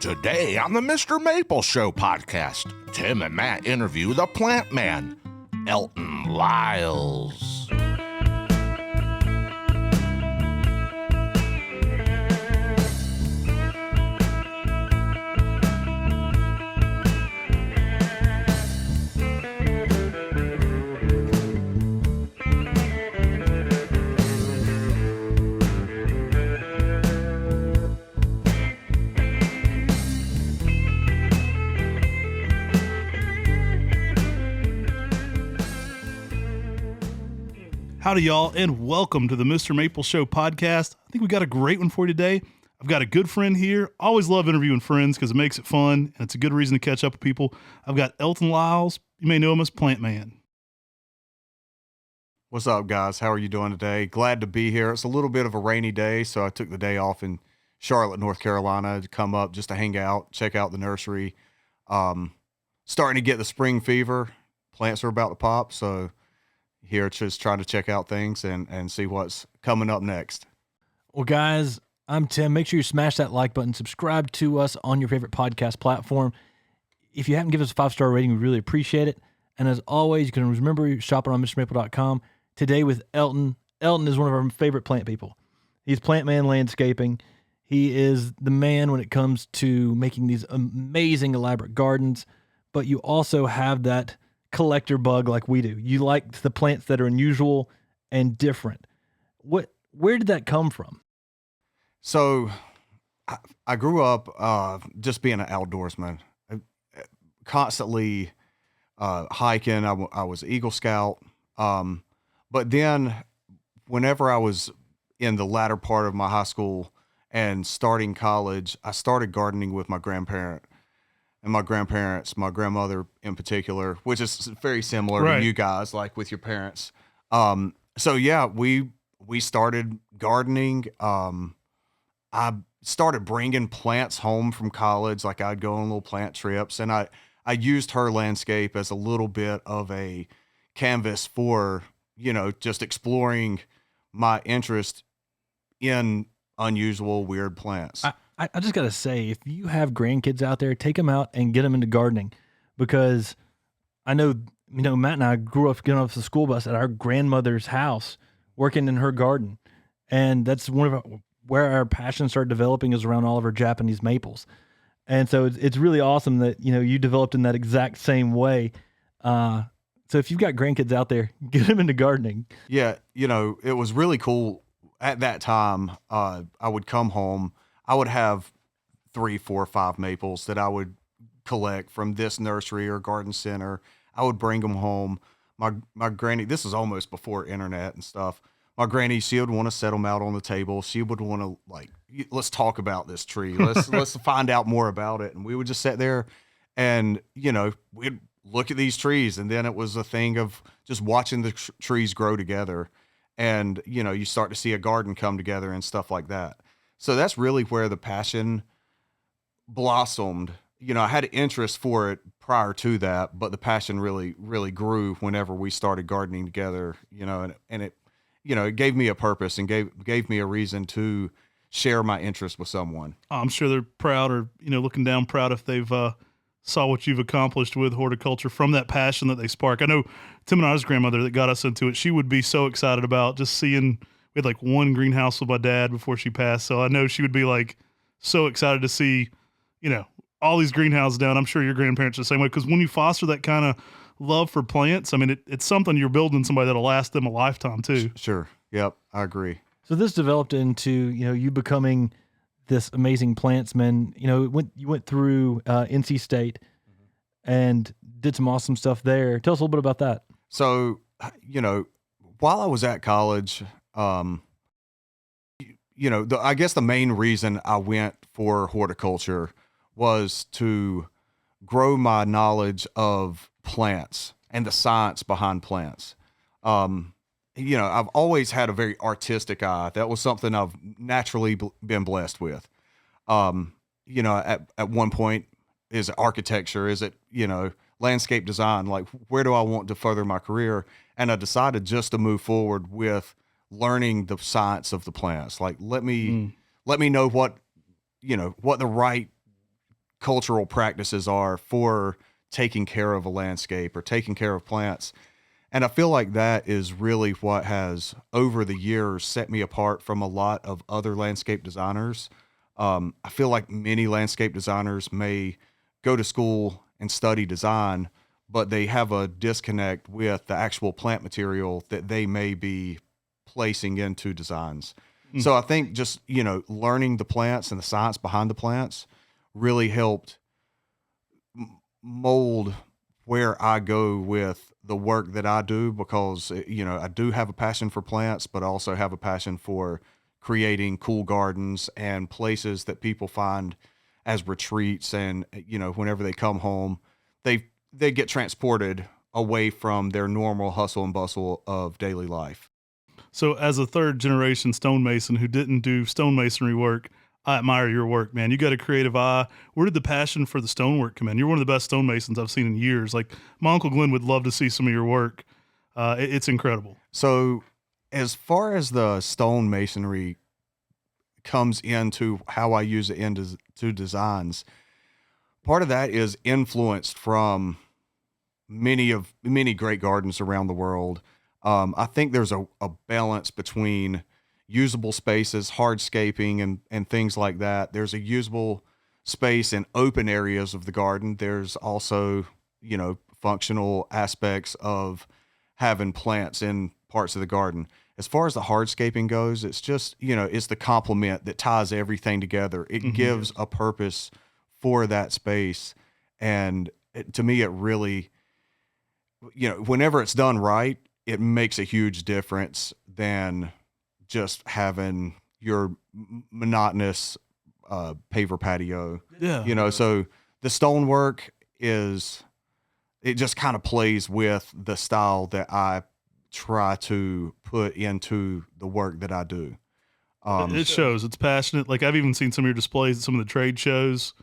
Today on the Mr. Maple Show podcast, Tim and Matt interview the plant man, Elton Liles. Howdy, y'all, and welcome to the Mr. Maple Show podcast. I think we got a great one for you today. I've got a good friend here. Always love interviewing friends because it makes it fun, and it's a good reason to catch up with people. I've got Elton Liles. You may know him as Plant Man. What's up, guys? How are you doing today? Glad to be here. It's a little bit of a rainy day, so I took the day off in Charlotte, North Carolina to come up just to hang out, check out the nursery. Starting to get the spring fever. Plants are about to pop, so here just trying to check out things and see what's coming up next. Well, guys, I'm Tim. Make sure you smash that like button. Subscribe to us on your favorite podcast platform. If you haven't given us a 5-star rating, we really appreciate it. And as always, you can remember shopping on MrMaple.com. Today with Elton. Elton is one of our favorite plant people. He's Plant Man Landscaping. He is the man when it comes to making these amazing, elaborate gardens. But you also have that collector bug like we do. You like the plants that are unusual and different. Where did that come from? So I grew up just being an outdoorsman, constantly hiking. I was Eagle Scout. But then whenever I was in the latter part of my high school and starting college, I started gardening with my grandparent. And my grandparents, my grandmother in particular, which is very similar to you guys, like with your parents. So yeah, we started gardening. I started bringing plants home from college. Like I'd go on little plant trips, and I used her landscape as a little bit of a canvas for, just exploring my interest in unusual, weird plants. I just got to say, if you have grandkids out there, take them out and get them into gardening, because I know, Matt and I grew up getting off the school bus at our grandmother's house, working in her garden. And that's where our passion started developing, is around all of our Japanese maples. And so it's really awesome that, you developed in that exact same way. So if you've got grandkids out there, get them into gardening. Yeah. It was really cool at that time. I would come home. I would have 3, 4, 5 maples that I would collect from this nursery or garden center. I would bring them home. My granny, this is almost before internet and stuff. My granny, she would want to set them out on the table. She would want to let's talk about this tree. Let's find out more about it. And we would just sit there and, we'd look at these trees. And then it was a thing of just watching the trees grow together. And, you start to see a garden come together and stuff like that. So that's really where the passion blossomed. I had an interest for it prior to that, but the passion really, really grew whenever we started gardening together, and it gave me a purpose and gave me a reason to share my interest with someone. I'm sure they're proud, or, looking down proud if they've saw what you've accomplished with horticulture from that passion that they spark. I know Tim and I's grandmother that got us into it, she would be so excited about just seeing. We had one greenhouse with my dad before she passed. So I know she would be so excited to see, all these greenhouses down. I'm sure your grandparents are the same way. Because when you foster that kind of love for plants, it's something you're building somebody that'll last them a lifetime too. Sure. Yep. I agree. So this developed into, you becoming this amazing plantsman. You went through NC State and did some awesome stuff there. Tell us a little bit about that. So, while I was at college, I guess the main reason I went for horticulture was to grow my knowledge of plants and the science behind plants. I've always had a very artistic eye. That was something I've naturally been blessed with. At one point, is it architecture? Is it, landscape design? Where do I want to further my career? And I decided just to move forward with learning the science of the plants. Let me know what the right cultural practices are for taking care of a landscape or taking care of plants. And I feel like that is really what has, over the years, set me apart from a lot of other landscape designers. I feel like many landscape designers may go to school and study design, but they have a disconnect with the actual plant material that they may be placing into designs. So I think just, learning the plants and the science behind the plants really helped mold where I go with the work that I do, because, I do have a passion for plants, but also have a passion for creating cool gardens and places that people find as retreats. And, whenever they come home, they get transported away from their normal hustle and bustle of daily life. So as a third generation stonemason who didn't do stonemasonry work, I admire your work, man. You got a creative eye. Where did the passion for the stonework come in? You're one of the best stonemasons I've seen in years. Like, my Uncle Glenn would love to see some of your work. It's incredible. So as far as the stonemasonry comes into how I use it into designs, part of that is influenced from many great gardens around the world. I think there's a balance between usable spaces, hardscaping, and things like that. There's a usable space in open areas of the garden. There's also, functional aspects of having plants in parts of the garden. As far as the hardscaping goes, it's just, it's the complement that ties everything together. It gives a purpose for that space. And to me, it really, whenever it's done right, it makes a huge difference than just having your monotonous paver patio. Yeah. So the stonework it just kind of plays with the style that I try to put into the work that I do. It shows. It's passionate. Like, I've even seen some of your displays at some of the trade shows,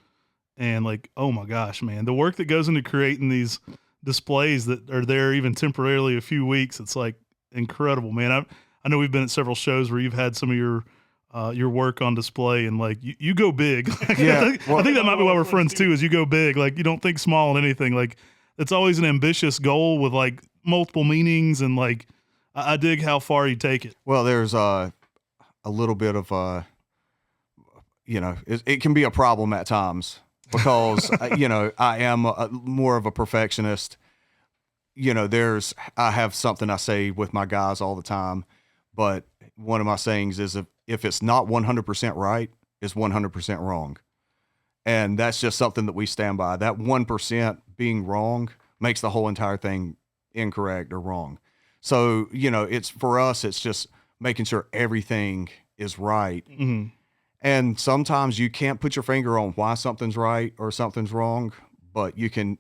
and like, oh my gosh, man, the work that goes into creating these displays that are there even temporarily a few weeks, it's like incredible, man. I know we've been at several shows where you've had some of your work on display, and like you go big. Yeah, I think that might be why we're friends too, is you go big. Like, you don't think small on anything. Like, it's always an ambitious goal with like multiple meanings, and like I dig how far you take it. Well, there's a little bit of it can be a problem at times, because I am more of a perfectionist. I have something I say with my guys all the time, but one of my sayings is, if it's not 100% right, it's 100% wrong. And that's just something that we stand by. That 1% being wrong makes the whole entire thing incorrect or wrong. So, it's, for us, it's just making sure everything is right. Mm-hmm. And sometimes you can't put your finger on why something's right or something's wrong, but you can,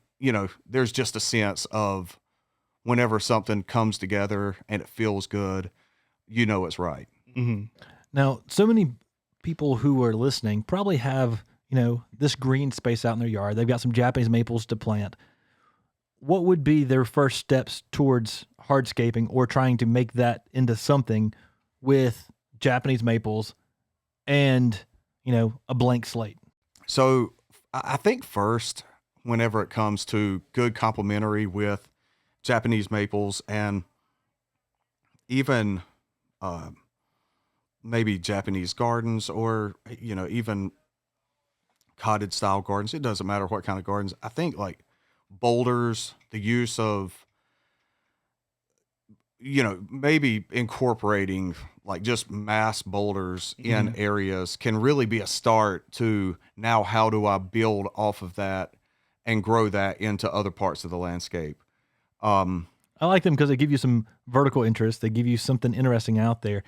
there's just a sense of whenever something comes together and it feels good, it's right. Mm-hmm. Now, so many people who are listening probably have, this green space out in their yard. They've got some Japanese maples to plant. What would be their first steps towards hardscaping or trying to make that into something with Japanese maples and, a blank slate? So I think first, whenever it comes to good complementary with Japanese maples and even maybe Japanese gardens, or, even cottage style gardens, it doesn't matter what kind of gardens. I think like boulders, the use of, maybe incorporating like just mass boulders in areas can really be a start to, now how do I build off of that and grow that into other parts of the landscape. I like them because they give you some vertical interest. They give you something interesting out there,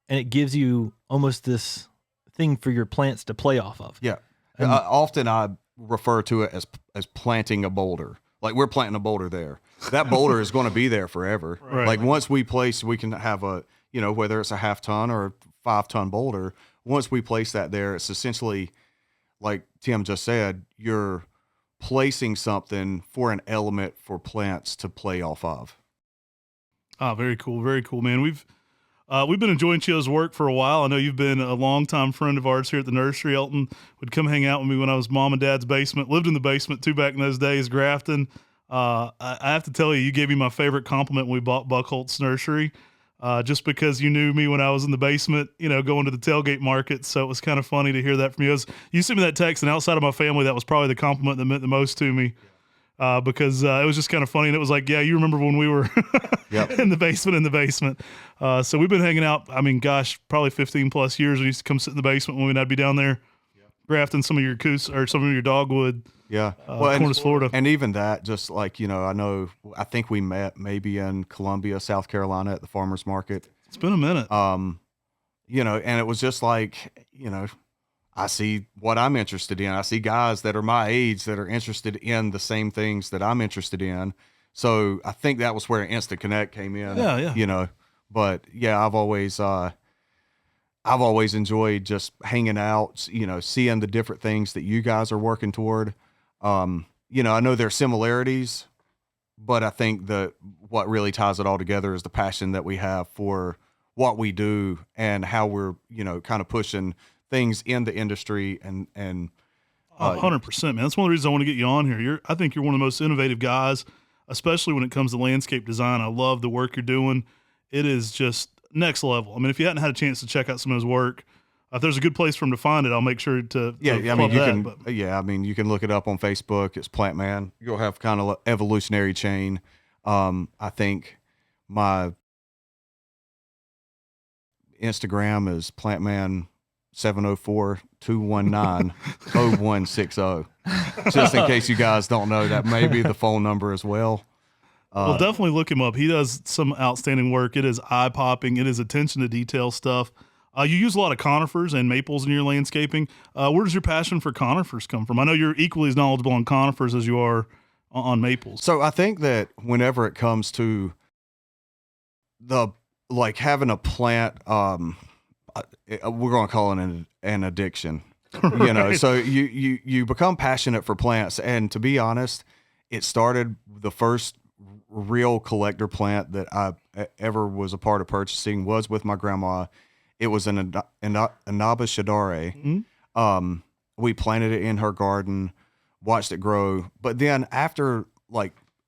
and it gives you almost this thing for your plants to play off of. Yeah. Often I refer to it as planting a boulder. Like, we're planting a boulder there. That boulder is going to be there forever. Right. Like, once we can have a, whether it's a 1/2 ton or a 5-ton boulder, once we place that there, it's essentially, like Tim just said, you're placing something for an element for plants to play off of. Ah, very cool. Very cool, man. We've We've been enjoying Chio's work for a while. I know you've been a longtime friend of ours here at the nursery. Elton would come hang out with me when I was mom and dad's basement. Lived in the basement too back in those days, Grafton. I have to tell you, you gave me my favorite compliment when we bought Buckholt's nursery. Just because you knew me when I was in the basement, going to the tailgate market. So it was kind of funny to hear that from you. You sent me that text, and outside of my family, that was probably the compliment that meant the most to me. Because it was just kind of funny. And it was like, yeah, you remember when we were in the basement. So we've been hanging out, probably 15 plus years. We used to come sit in the basement when I'd be down there grafting some of your some of your dogwood. Yeah. Cornish, Florida. And even that, just like, I think we met maybe in Columbia, South Carolina at the farmer's market. It's been a minute. And it was just like, I see what I'm interested in. I see guys that are my age that are interested in the same things that I'm interested in. So I think that was where an instant connect came in. Yeah. But yeah, I've always enjoyed just hanging out, seeing the different things that you guys are working toward. I know there are similarities, but I think that what really ties it all together is the passion that we have for what we do and how we're, kind of pushing things in the industry and 100%, man. That's one of the reasons I want to get you on here. I think you're one of the most innovative guys, especially when it comes to landscape design. I love the work you're doing. It is just next level. If you hadn't had a chance to check out some of his work, if there's a good place for him to find it, I'll make sure to you can look it up on Facebook. It's Plant Man. You'll have kind of an evolutionary chain. I think my Instagram is PlantMan 704-219-0160. Just in case you guys don't know, that may be the phone number as well. Well, definitely look him up. He does some outstanding work. It is eye-popping. It is attention to detail stuff. You use a lot of conifers and maples in your landscaping. Where does your passion for conifers come from? I know you're equally as knowledgeable on conifers as you are on maples. So I think that whenever it comes to having a plant, we're going to call it an addiction, Right. so you become passionate for plants. And to be honest, it started the first real collector plant that I ever was a part of purchasing was with my grandma. It was an Anabashidare. Mm-hmm. We planted it in her garden, watched it grow. But then after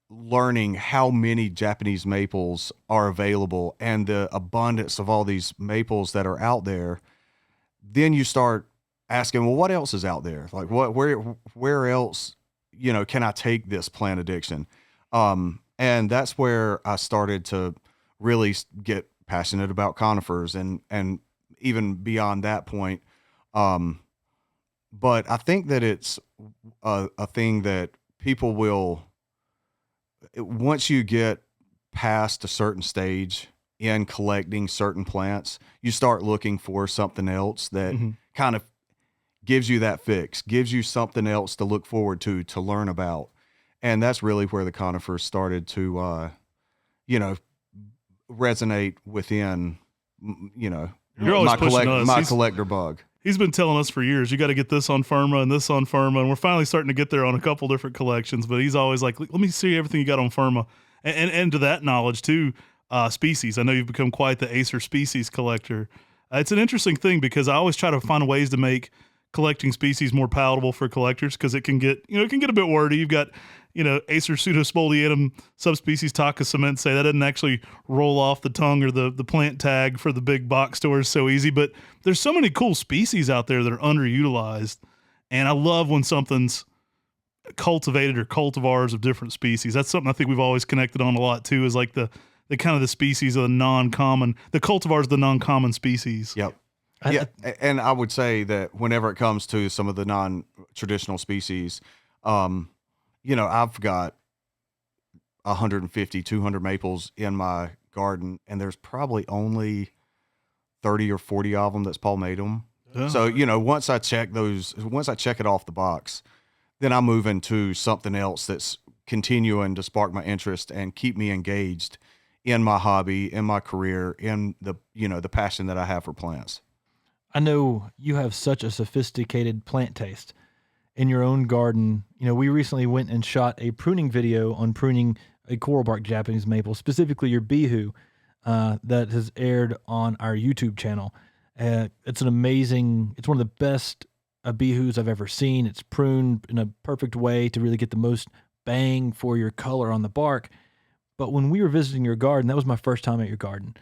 learning how many Japanese maples are available and the abundance of all these maples that are out there, then you start asking, well, what else is out there? Like where else, can I take this plant addiction? And that's where I started to really get passionate about conifers and even beyond that point. But I think that it's a thing that people will, once you get past a certain stage in collecting certain plants, you start looking for something else that kind of gives you that fix, gives you something else to look forward to learn about. And that's really where the conifers started to, resonate within, You're always pushing us. my collector bug. He's been telling us for years, you got to get this on Firma and this on Firma. And we're finally starting to get there on a couple different collections, but he's always like, let me see everything you got on Firma. And to that knowledge too, species. I know you've become quite the Acer species collector. It's an interesting thing because I always try to find ways to make collecting species more palatable for collectors because it can get a bit wordy. You've got, Acer pseudospolianum subspecies Tachycement, that doesn't actually roll off the tongue or the plant tag for the big box stores so easy. But there's so many cool species out there that are underutilized. And I love when something's cultivated or cultivars of different species. That's something I think we've always connected on a lot too, is like the kind of the species of the non-common, the cultivars of the non-common species. Yep. Yeah, and I would say that whenever it comes to some of the non-traditional species, I've got 150, 200 maples in my garden, and there's probably only 30 or 40 of them that's palmatum. Yeah. So, once I check it off the box, then I move into something else that's continuing to spark my interest and keep me engaged in my hobby, in my career, in the passion that I have for plants. I know you have such a sophisticated plant taste in your own garden. We recently went and shot a pruning video on pruning a coral bark Japanese maple, specifically your bihu. that has aired on our YouTube channel. It's one of the best bihus I've ever seen. It's pruned in a perfect way to really get the most bang for your color on the bark. But when we were visiting your garden, that was my first time at your garden.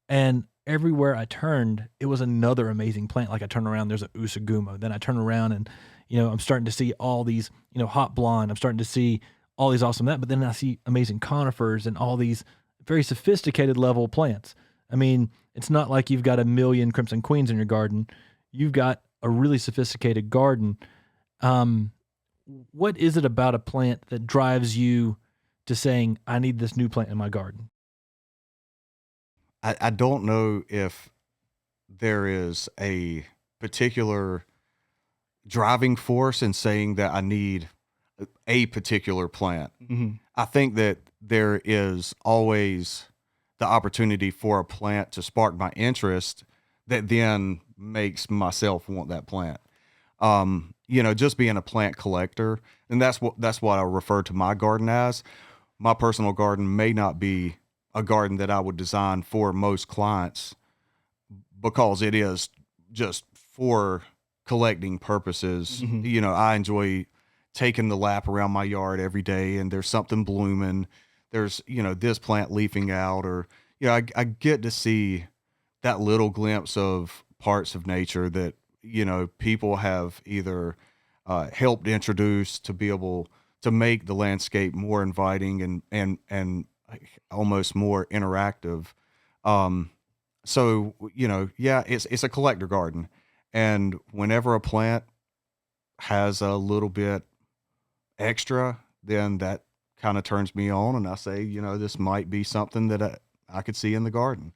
And everywhere I turned, it was another amazing plant. Like I turn around, there's a usaguma. Then I turn around and, I'm starting to see all these, hot blonde. I'm starting to see all these awesome that. But then I see amazing conifers and all these very sophisticated level plants. I mean, it's not like you've got a million crimson queens in your garden. You've got a really sophisticated garden. What is it about a plant that drives you to saying, I need this new plant in my garden? I don't know if there is a particular driving force in saying that I need a particular plant. Mm-hmm. I think that there is always the opportunity for a plant to spark my interest that then makes myself want that plant. Just being a plant collector, and that's what I refer to my garden as. My personal garden may not be a garden that I would design for most clients because it is just for collecting purposes. Mm-hmm. I enjoy taking the lap around my yard every day and there's something blooming. There's, this plant leafing out, or, I get to see that little glimpse of parts of nature that, people have either helped introduce to be able to make the landscape more inviting and almost more interactive. It's a collector garden. And whenever a plant has a little bit extra, then that kind of turns me on. And I say, this might be something that I could see in the garden.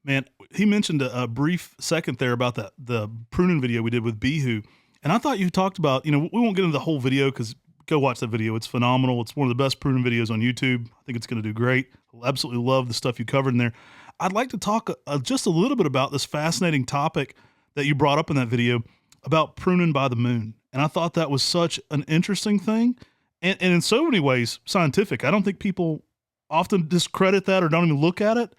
Man, he mentioned a brief second there about the pruning video we did with Bihu. And I thought you talked about, we won't get into the whole video because go watch that video. It's phenomenal. It's one of the best pruning videos on YouTube. I think it's going to do great. Absolutely love the stuff you covered in there. I'd like to talk just a little bit about this fascinating topic that you brought up in that video about pruning by the moon. And I thought that was such an interesting thing. And in so many ways, scientific. I don't think people often discredit that or don't even look at it,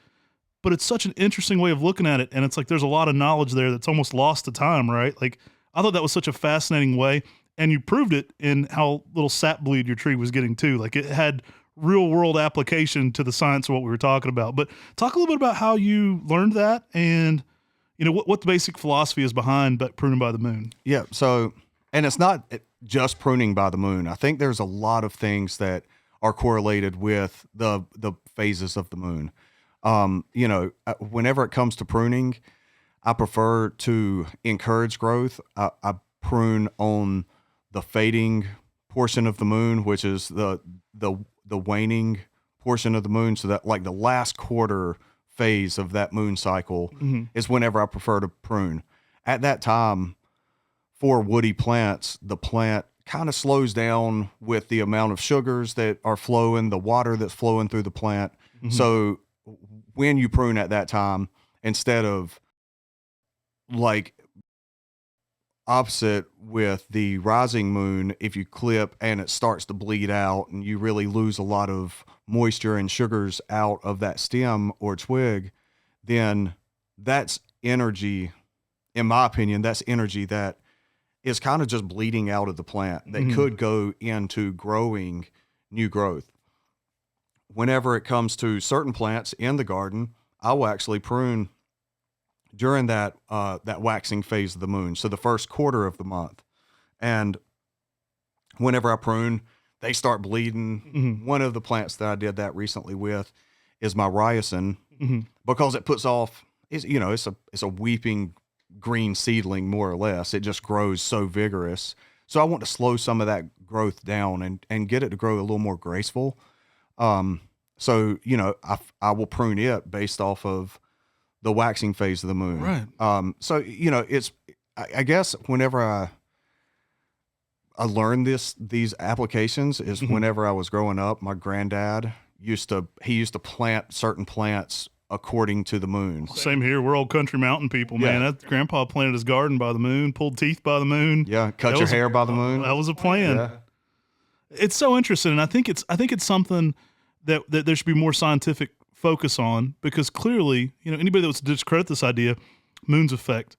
but it's such an interesting way of looking at it. And it's like, there's a lot of knowledge there that's almost lost to time, right? Like, I thought that was such a fascinating way. And you proved it in how little sap bleed your tree was getting too. Like, it had real world application to the science of what we were talking about. But talk a little bit about how you learned that and, what the basic philosophy is behind pruning by the moon. Yeah. So, and it's not just pruning by the moon. I think there's a lot of things that are correlated with the phases of the moon. Whenever it comes to pruning, I prefer to encourage growth. I prune on the fading portion of the moon, which is the waning portion of the moon. So that, like, the last quarter phase of that moon cycle is whenever I prefer to prune. At that time, for woody plants, the plant kind of slows down with the amount of sugars that are flowing, the water that's flowing through the plant. So when you prune at that time, instead of like opposite with the rising moon, if you clip and it starts to bleed out and you really lose a lot of moisture and sugars out of that stem or twig, then that's energy, in my opinion, that's energy that is kind of just bleeding out of the plant that could go into growing new growth. Whenever it comes to certain plants in the garden, I will actually prune during that waxing phase of the moon. So the first quarter of the month. And whenever I prune, they start bleeding. One of the plants that I did that recently with is my ricin, because it puts off, it's a weeping green seedling, more or less. It just grows so vigorous. So I want to slow some of that growth down and get it to grow a little more graceful. So, I will prune it based off of the waxing phase of the moon. Right. So, I guess whenever I learned these applications is whenever I was growing up, my granddad used to plant certain plants according to the moon. Same here. We're old country mountain people, man. Yeah. That grandpa planted his garden by the moon, pulled teeth by the moon. Yeah. Cut your hair by the moon. That was a plan. Yeah. It's so interesting. And I think it's something that there should be more scientific focus on, because clearly, anybody that wants to discredit this idea, moons affect,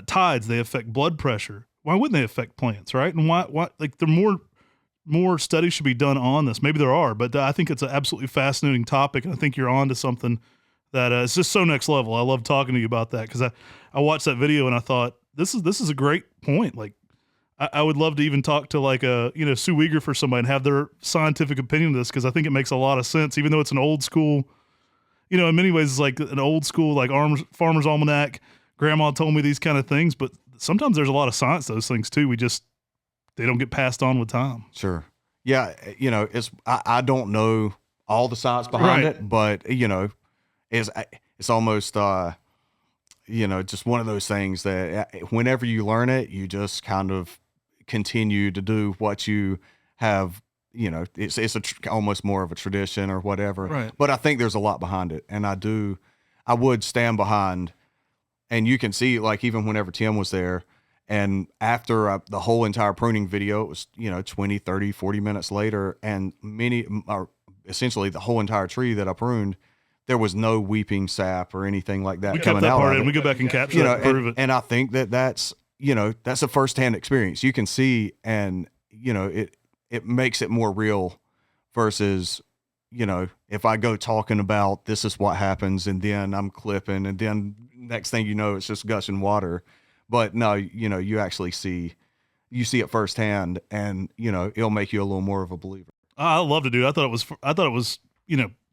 tides, they affect blood pressure. Why wouldn't they affect plants, right? And why like more studies should be done on this. Maybe there are, but I think it's an absolutely fascinating topic, and I think you're on to something that it's just so next level. I love talking to you about that, because I watched that video and I thought, this is a great point. Like, I would love to even talk to like Sue Weger for somebody and have their scientific opinion of this, because I think it makes a lot of sense, even though it's an old school, in many ways it's like an old school, like Farmer's Almanac, grandma told me these kind of things, but sometimes there's a lot of science to those things too. They don't get passed on with time. Sure. Yeah. I don't know all the science behind it, but it's almost, just one of those things that whenever you learn it, you just kind of continue to do what you have, it's almost more of a tradition or whatever. Right. But I think there's a lot behind it. And I would stand behind, and you can see, like, even whenever Tim was there, and after the whole entire pruning video, it was, 20, 30, 40 minutes later, and essentially the whole entire tree that I pruned, there was no weeping sap or anything like that. We coming kept that out part of in. it. We go back and capture that and prove it. And I think that's a firsthand experience. You can see, and it makes it more real versus, if I go talking about this is what happens, and then I'm clipping, and then next thing you know, it's just gushing water. But no, you actually see it firsthand, and it'll make you a little more of a believer. I loved it, dude. I thought it was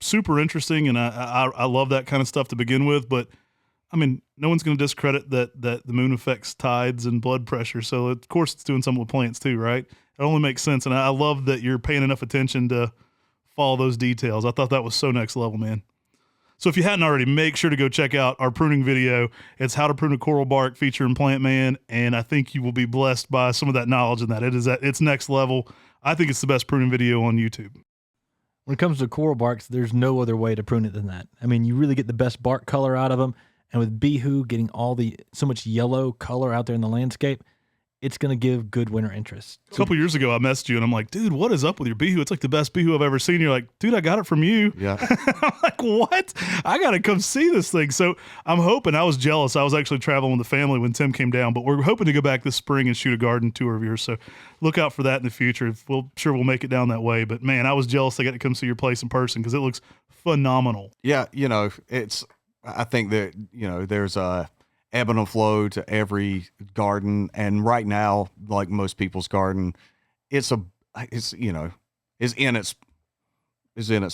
super interesting, and I love that kind of stuff to begin with. But I mean, no one's going to discredit that the moon affects tides and blood pressure. So of course it's doing something with plants too, right? It only makes sense, and I love that you're paying enough attention to follow those details. I thought that was so next level, man. So if you hadn't already, make sure to go check out our pruning video. It's how to prune a coral bark featuring Plant Man, and I think you will be blessed by some of that knowledge in that. It's next level. I think it's the best pruning video on YouTube. When it comes to coral barks, there's no other way to prune it than that. I mean, you really get the best bark color out of them, and with Bihu getting so much yellow color out there in the landscape, it's going to give good winter interest. A couple years ago, I messaged you, and I'm like, dude, what is up with your Bihu? It's like the best Bihu I've ever seen. You're like, dude, I got it from you. Yeah. I'm like, what? I got to come see this thing. So I'm hoping. I was jealous. I was actually traveling with the family when Tim came down, but we're hoping to go back this spring and shoot a garden tour of yours. So look out for that in the future. We'll make it down that way. But man, I was jealous I got to come see your place in person, because it looks phenomenal. Yeah. I think that, there's a ebb and flow to every garden, and right now, like most people's garden, is in its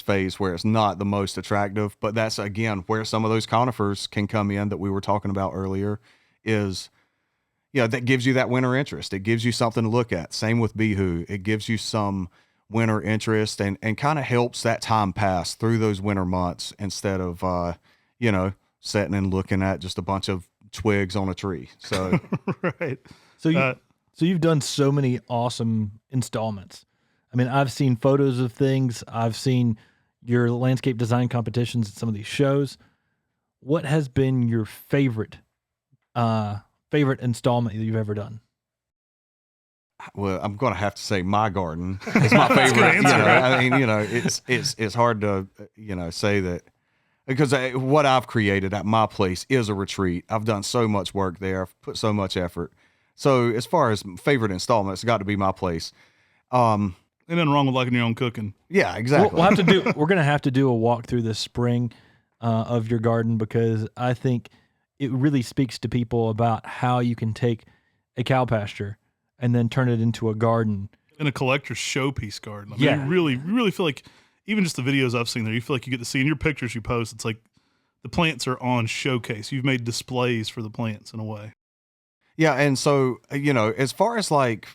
phase where it's not the most attractive. But that's again where some of those conifers can come in that we were talking about earlier. That gives you that winter interest. It gives you something to look at. Same with Bihu. It gives you some winter interest, and kind of helps that time pass through those winter months, instead of sitting and looking at just a bunch of twigs on a tree. So Right. So you've done so many awesome installments. I mean, I've seen photos of things. I've seen your landscape design competitions at some of these shows. What has been your favorite installment that you've ever done? Well, I'm going to have to say my garden is my favorite. It's hard to, say that, because what I've created at my place is a retreat. I've done so much work there. I've put so much effort. So as far as favorite installment, it's got to be my place. Ain't nothing wrong with liking your own cooking. Yeah, exactly. We're going to have to do a walkthrough this spring of your garden, because I think it really speaks to people about how you can take a cow pasture and then turn it into a garden. In a collector's showpiece garden. I mean, Yeah. you really feel like, even just the videos I've seen there, you feel like you get to see in your pictures you post, it's like the plants are on showcase. You've made displays for the plants in a way. Yeah, and so, as far as like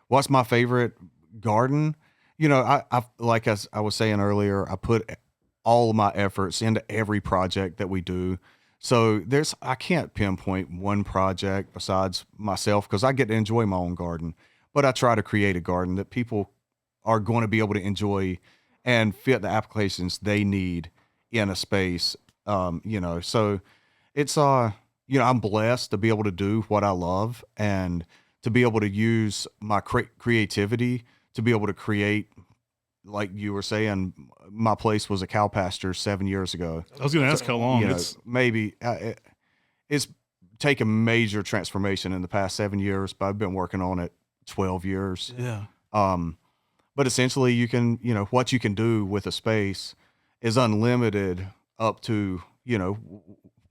what's my favorite garden, I like as I was saying earlier, I put all of my efforts into every project that we do. So I can't pinpoint one project besides myself, because I get to enjoy my own garden, but I try to create a garden that people are going to be able to enjoy and fit the applications they need in a space. So it's, I'm blessed to be able to do what I love, and to be able to use my creativity to be able to create like you were saying, my place was a cow pasture 7 years ago. I was going to ask how long. You know, It's maybe it's taken major transformation in the past 7 years, but I've been working on it 12 years. yeah. But essentially, you can, what you can do with a space is unlimited up to,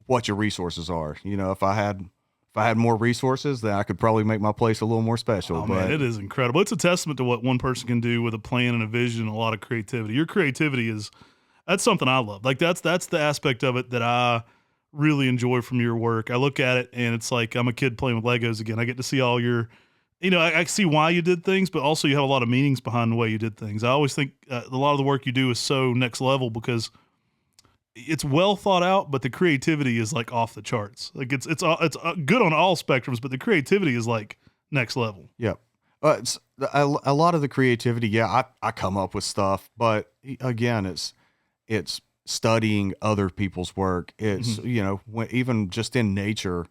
what your resources are. If I had more resources, then I could probably make my place a little more special. Oh, but man, it is incredible. It's a testament to what one person can do with a plan and a vision and a lot of creativity. Your creativity that's something I love. Like that's the aspect of it that I really enjoy from your work. I look at it and it's like I'm a kid playing with Legos again. I get to see all your, I see why you did things, but also you have a lot of meanings behind the way you did things. I always think a lot of the work you do is so next level because it's well thought out, but the creativity is like off the charts. Like it's good on all spectrums, but the creativity is like next level. Yep. It's a lot of the creativity. Yeah, I come up with stuff, but again, it's studying other people's work. It's even just in nature,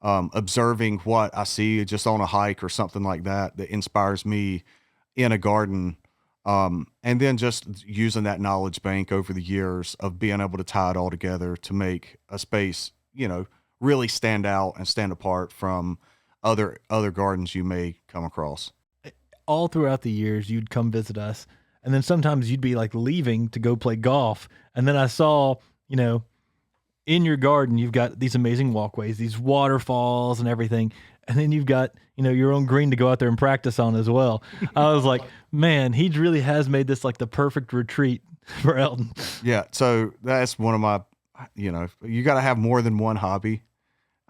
observing what I see just on a hike or something like that inspires me in a garden. And then just using that knowledge bank over the years of being able to tie it all together to make a space, really stand out and stand apart from other gardens you may come across. All throughout the years, you'd come visit us, and then sometimes you'd be like leaving to go play golf. And then I saw, in your garden, you've got these amazing walkways, these waterfalls and everything. And then you've got, your own green to go out there and practice on as well. I was like, man, he really has made this like the perfect retreat for Elton. Yeah. So that's one of my, you got to have more than one hobby.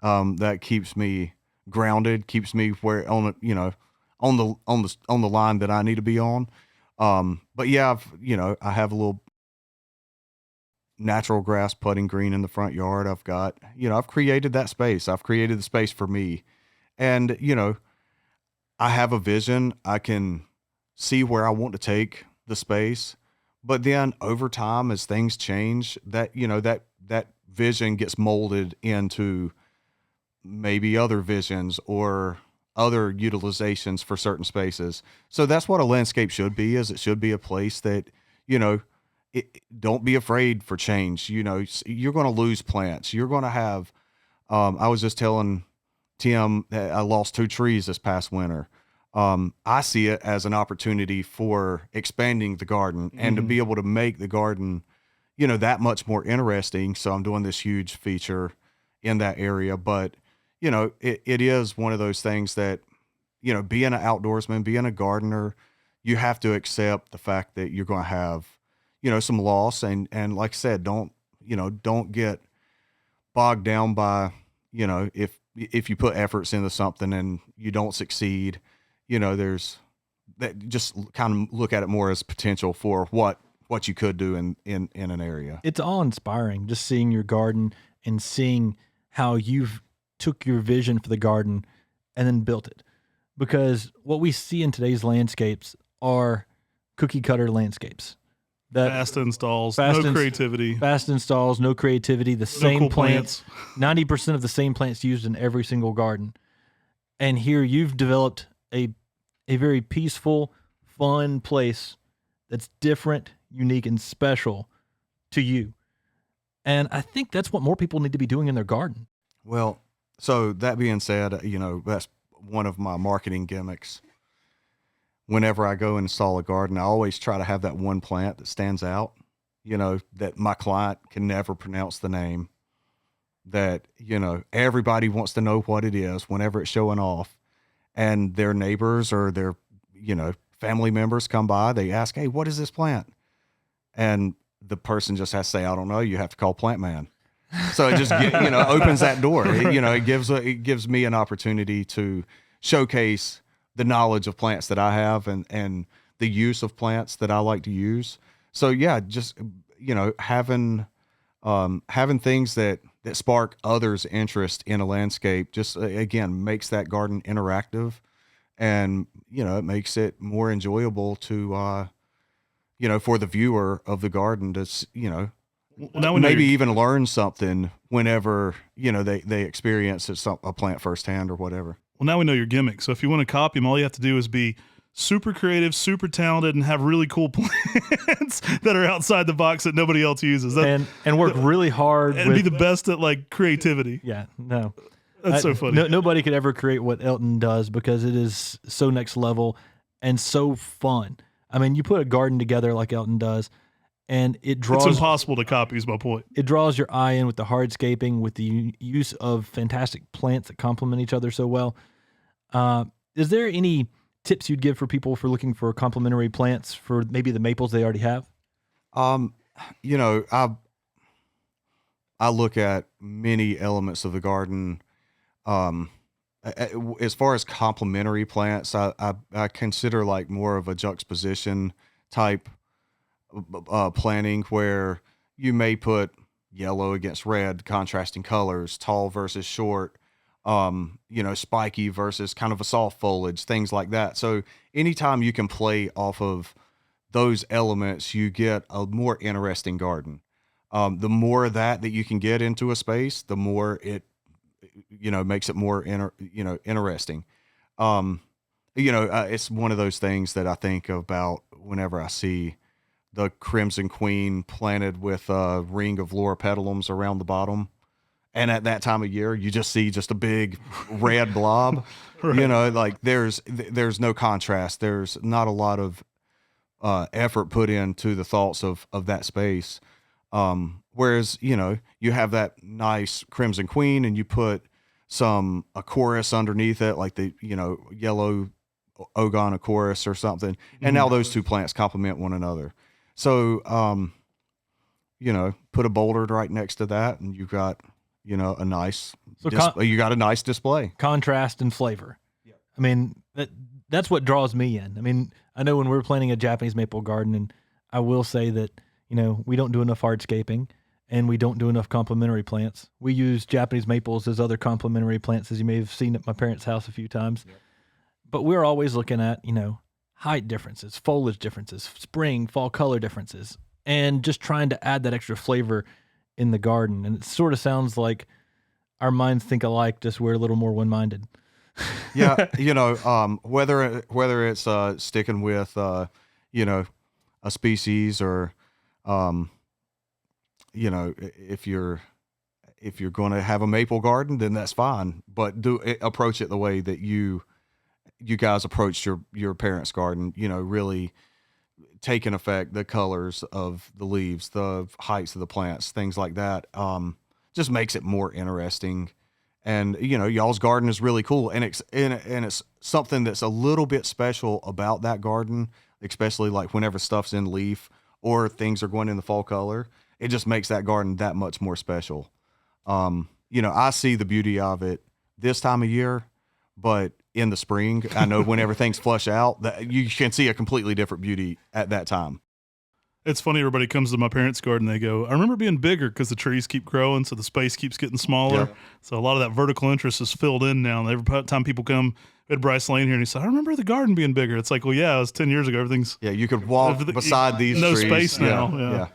That keeps me grounded, keeps me where on the line that I need to be on. But yeah, I have a little natural grass putting green in the front yard. I've got, I've created that space. I've created the space for me. And, I have a vision. I can see where I want to take the space. But then over time, as things change, that, that vision gets molded into maybe other visions or other utilizations for certain spaces. So that's what a landscape should be, is it should be a place that, don't be afraid for change. You're going to lose plants. You're going to have, I was just telling Tim that I lost 2 trees this past winter. I see it as an opportunity for expanding the garden and to be able to make the garden, that much more interesting. So I'm doing this huge feature in that area, but it is one of those things that, being an outdoorsman, being a gardener, you have to accept the fact that you're going to have, some loss. And like I said, don't get bogged down by, if you put efforts into something and you don't succeed, there's that, just kind of look at it more as potential for what you could do in an area. It's all inspiring just seeing your garden and seeing how you've took your vision for the garden and then built it. Because what we see in today's landscapes are cookie cutter landscapes. Fast installs, no creativity. Fast installs, no creativity. The same cool plants, 90% of the same plants used in every single garden. And here you've developed a very peaceful, fun place that's different, unique, and special to you. And I think that's what more people need to be doing in their garden. Well, so that being said, that's one of my marketing gimmicks. Whenever I go install a garden, I always try to have that one plant that stands out, that my client can never pronounce the name, that, everybody wants to know what it is whenever it's showing off, and their neighbors or their, family members come by, they ask, hey, what is this plant? And the person just has to say, I don't know. You have to call Plant Man. So it just, opens that door. It gives me an opportunity to showcase the knowledge of plants that I have and the use of plants that I like to use. So yeah, just, having things that spark others' interest in a landscape just, again, makes that garden interactive, and, it makes it more enjoyable to, for the viewer of the garden to, maybe even learn something whenever, they experience a plant firsthand or whatever. Well, now we know your gimmick. So if you want to copy them, all you have to do is be super creative, super talented, and have really cool plants that are outside the box that nobody else uses. And work really hard and be the best at like creativity. Yeah, no. That's so funny. Nobody could ever create what Elton does because it is so next level and so fun. I mean, you put a garden together like Elton does, and it draws. It's impossible to copy, is my point. It draws your eye in with the hardscaping, with the use of fantastic plants that complement each other so well. Is there any tips you'd give for people for looking for complementary plants for maybe the maples they already have? You know, I look at many elements of the garden. As far as complementary plants, I consider like more of a juxtaposition type planting where you may put yellow against red, contrasting colors, tall versus short, you know, spiky versus kind of a soft foliage, things like that. So anytime you can play off of those elements, you get a more interesting garden. The more of that you can get into a space, the more it, you know, makes it more, interesting. It's one of those things that I think about whenever I see the Crimson Queen planted with a ring of Laura petalums around the bottom. And at that time of year, you just see just a big red blob, Right. You know, like there's no contrast. There's not a lot of effort put into the thoughts of that space. Whereas, you know, you have that nice Crimson Queen and you put a chorus underneath it, like the, you know, yellow Ogon a chorus or something. And now those two plants complement one another. So, you know, put a boulder right next to that and you've got, you know, a nice, you got a nice display. Contrast and flavor. Yep. I mean, that's what draws me in. I mean, I know when we're planting a Japanese maple garden, and I will say that, you know, we don't do enough hardscaping and we don't do enough complementary plants. We use Japanese maples as other complementary plants, as you may have seen at my parents' house a few times. Yep. But we're always looking at, you know, height differences, foliage differences, spring, fall color differences, and just trying to add that extra flavor in the garden. And it sort of sounds like our minds think alike, just we're a little more one-minded. Yeah. You know, whether it's sticking with, you know, a species or, you know, if you're going to have a maple garden, then that's fine, but approach it the way that you guys approached your parents' garden, you know, really take in effect the colors of the leaves, the heights of the plants, things like that. Just makes it more interesting. And, you know, y'all's garden is really cool. And it's something that's a little bit special about that garden, especially like whenever stuff's in leaf or things are going in the fall color, it just makes that garden that much more special. You know, I see the beauty of it this time of year, but in the spring, I know whenever things flush out, that you can see a completely different beauty at that time. It's funny, everybody comes to my parents' garden, they go, I remember being bigger because the trees keep growing, so the space keeps getting smaller. Yep. So a lot of that vertical interest is filled in now. And every time people come, we had Bryce Lane here, and he said, I remember the garden being bigger. It's like, well, yeah, it was 10 years ago. Everything's... Yeah, you could walk beside these no trees. Space now. Yeah.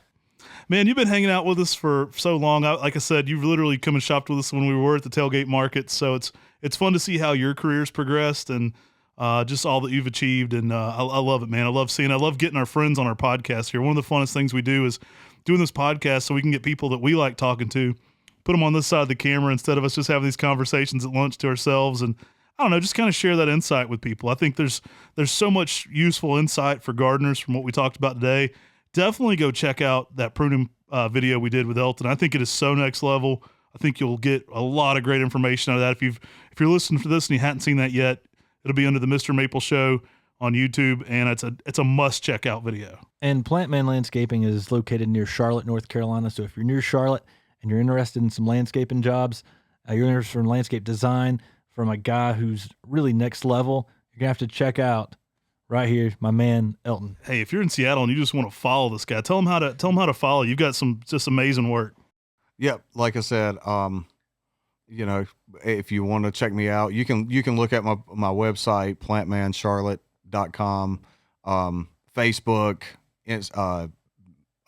Man, you've been hanging out with us for so long. Like I said, you've literally come and shopped with us when we were at the tailgate market. So it's fun to see how your career's progressed and just all that you've achieved. And I love it, man. I love getting our friends on our podcast here. One of the funnest things we do is doing this podcast so we can get people that we like talking to, put them on this side of the camera instead of us just having these conversations at lunch to ourselves. And I don't know, just kind of share that insight with people. I think there's so much useful insight for gardeners from what we talked about today. Definitely go check out that pruning video we did with Elton. I think it is so next level. I think you'll get a lot of great information out of that. If you're listening to this and you hadn't seen that yet, it'll be under the Mr. Maple Show on YouTube, and it's a must check out video. And Plant Man Landscaping is located near Charlotte, North Carolina. So if you're near Charlotte and you're interested in some landscaping jobs, you're interested in landscape design from a guy who's really next level, you're gonna have to check out right here, my man Elton. Hey, if you're in Seattle and you just want to follow this guy, tell him how to follow. You've got some just amazing work. Yep, like I said, you know, if you want to check me out, you can look at my website, plantmancharlotte.com, Facebook,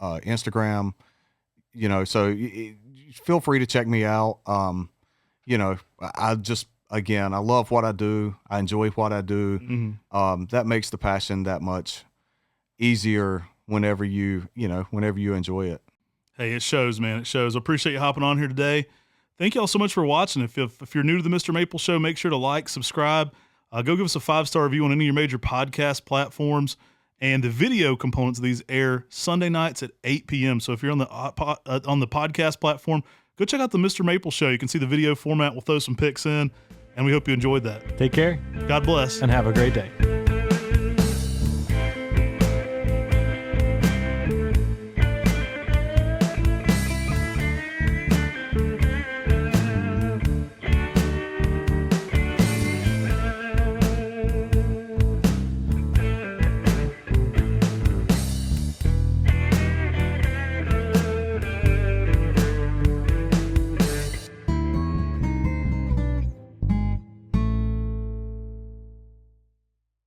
Instagram, you know, so feel free to check me out. You know, I again, I love what I do. I enjoy what I do. Mm-hmm. That makes the passion that much easier whenever you enjoy it. Hey, it shows, man. It shows. I appreciate you hopping on here today. Thank you all so much for watching. If you're new to the Mr. Maple Show, make sure to like, subscribe. Go give us a 5-star review on any of your major podcast platforms. And the video components of these air Sunday nights at 8 p.m. So if you're on the podcast platform, go check out the Mr. Maple Show. You can see the video format. We'll throw some pics in, and we hope you enjoyed that. Take care God bless. and have a great day.